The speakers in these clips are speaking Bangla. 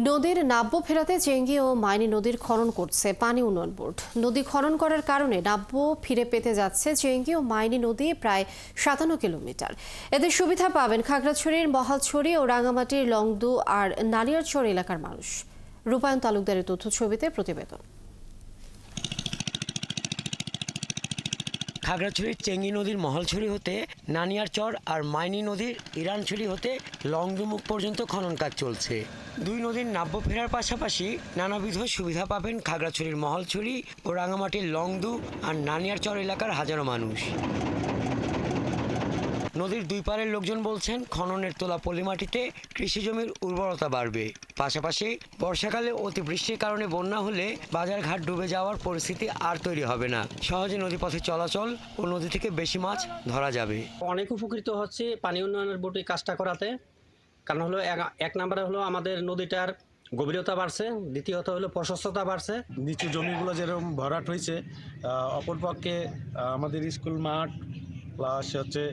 নদীর নাব্য ফেরাতে চেঙ্গি ও মাইনী নদীর খনন করছে পানি উন্নয়ন বোর্ড। নদী খনন করার কারণে নাব্য ফিরে পেতে যাচ্ছে চেঙ্গি ও মাইনী নদী প্রায় ৫৭ কিলোমিটার। এদের সুবিধা পাবেন খাগড়াছড়ির মহালছড়ি ও রাঙামাটির লংদু আর নালিয়ারচর এলাকার মানুষ। রূপায়ণ তালুকদারের তথ্য ছবিতে প্রতিবেদন। খাগড়াছড়ির চেঙ্গি নদীর মহালছড়ি হতে নানিয়ারচর আর মাইনী নদীর ইরানছড়ি হতে লংদুমুখ পর্যন্ত খনন কাজ চলছে। দুই নদীর নাব্য ফেরার পাশাপাশি নানাবিধ সুবিধা পাবেন খাগড়াছড়ির মহালছড়ি ও রাঙামাটির লংদু আর নানিয়ারচর এলাকার হাজারো মানুষ। নদীর দুই পারের লোকজন বলছেন, খননের তোলা পলিমাটিতে কৃষি জমির উর্বরতা বাড়বে। পাশাপাশি বর্ষাকালে অতিবৃষ্টির কারণে বন্যা হলে বাজারঘাট ডুবে যাওয়ার পরিস্থিতি আর তৈরি হবে না। সহজে নদীপথে চলাচল ও নদী থেকে বেশি মাছ ধরা যাবে। অনেক উপকৃত হচ্ছে পানি উন্নয়নের বোর্ডে কাজটা করাতে। কারণ হলো এক নম্বরে হলো আমাদের নদীটার গভীরতা বাড়ছে, দ্বিতীয়ত হলো প্রশস্ততা বাড়ছে। নিচু জমিগুলো যেরকম ভরাট হয়েছে, অপরপক্ষে আমাদের স্কুল মাঠ প্লাস হচ্ছে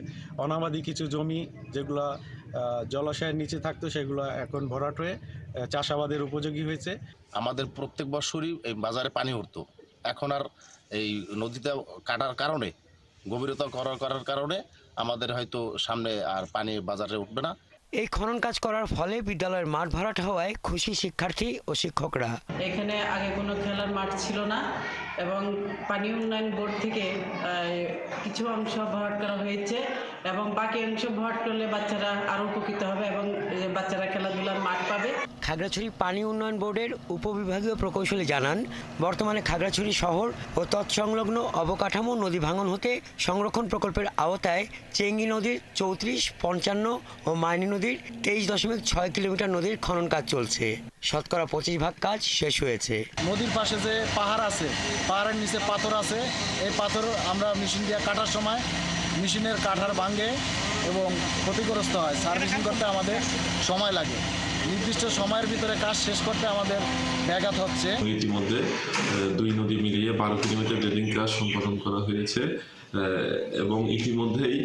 অনাবাদি কিছু জমি যেগুলো জলাশয়ের নিচে থাকতো সেগুলো এখন ভরাট হয়ে চাষাবাদের উপযোগী হয়েছে। আমাদের প্রত্যেক বছরই এই বাজারে পানি উঠতো, এখন আর এই নদীতে কাটার কারণে গভীরতা করার কারণে আমাদের হয়তো সামনে আর পানি বাজারে উঠবে না। এই খনন কাজ করার ফলে বিদ্যালয়ের মাঠ ভরাট হওয়ায় খুশি শিক্ষার্থী ও শিক্ষকরা। এখানে আগে কোনো খেলার মাঠ ছিল না এবং পানি উন্নয়ন বোর্ড থেকে কিছু অংশ ভরাট করা হয়েছে এবং বাকি অংশ ভরাট করলে বাচ্চারা আরও উপকৃত হবে এবং বাচ্চারা খেলাধুলার মাঠ পাবে। খাগড়াছড়ি পানি উন্নয়ন বোর্ডের উপবিভাগীয় প্রকৌশলী জানান, বর্তমানে খাগড়াছড়ি শহর ও তৎসংলগ্ন অবকাঠামো নদী ভাঙন হতে সংরক্ষণ প্রকল্পের আওতায় চেঙ্গি নদীর ৩৪, ৫৫ ও মাইনী নদীর ২৩.৬ কিলোমিটার নদীর খনন কাজ চলছে। শতকরা ২৫% কাজ শেষ হয়েছে। নদীর পাশে যে পাহাড় আছে, পাহাড়ের নিচে পাথর আছে, এই পাথর আমরা মেশিন দিয়ে কাটার সময় মেশিনের কাঠার ভাঙে এবং ক্ষতিগ্রস্ত হয়। সার্ভিসিং করতে আমাদের সময় লাগে, নির্দিষ্ট সময়ের ভিতরে কাজ শেষ করতে আমাদের ব্যাঘাত হচ্ছে। ইতিমধ্যে দুই নদী মিলিয়ে ১২ কিলোমিটার ড্রেজিং কাজ সম্পাদন করা হয়েছে এবং ইতিমধ্যেই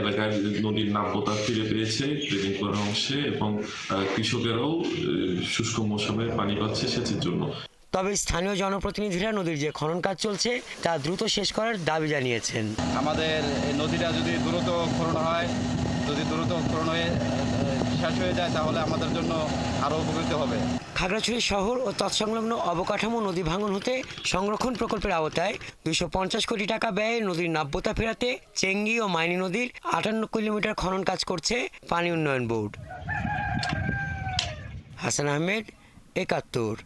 এলাকার নদীর নাব্যতা ফিরে পেয়েছে ড্রেজিং করার অংশে এবং কৃষকেরাও শুষ্ক মৌসুমে পানি পাচ্ছে সেচের জন্য। তবে স্থানীয় জনপ্রতিনিধিরা নদীর যে খনন কাজ চলছে তা দ্রুত শেষ করার দাবি জানিয়েছেন। আমাদের নদীটা যদি দ্রুত খনন হয়, যদি দ্রুত খনন হয়ে শেষ হয়ে যায় তাহলে আমাদের জন্য আরও উপকৃত হবে। খাগড়াছড়ি শহর ও তৎসংলগ্ন অবকাঠামো নদী ভাঙন হতে সংরক্ষণ প্রকল্পের আওতায় ২৫০ কোটি টাকা ব্যয়ে নদীর নাব্যতা ফেরাতে চেঙ্গি ও মাইনী নদীর ৫৮ কিলোমিটার খনন কাজ করছে পানি উন্নয়ন বোর্ড। হাসান আহমেদ, ৭১।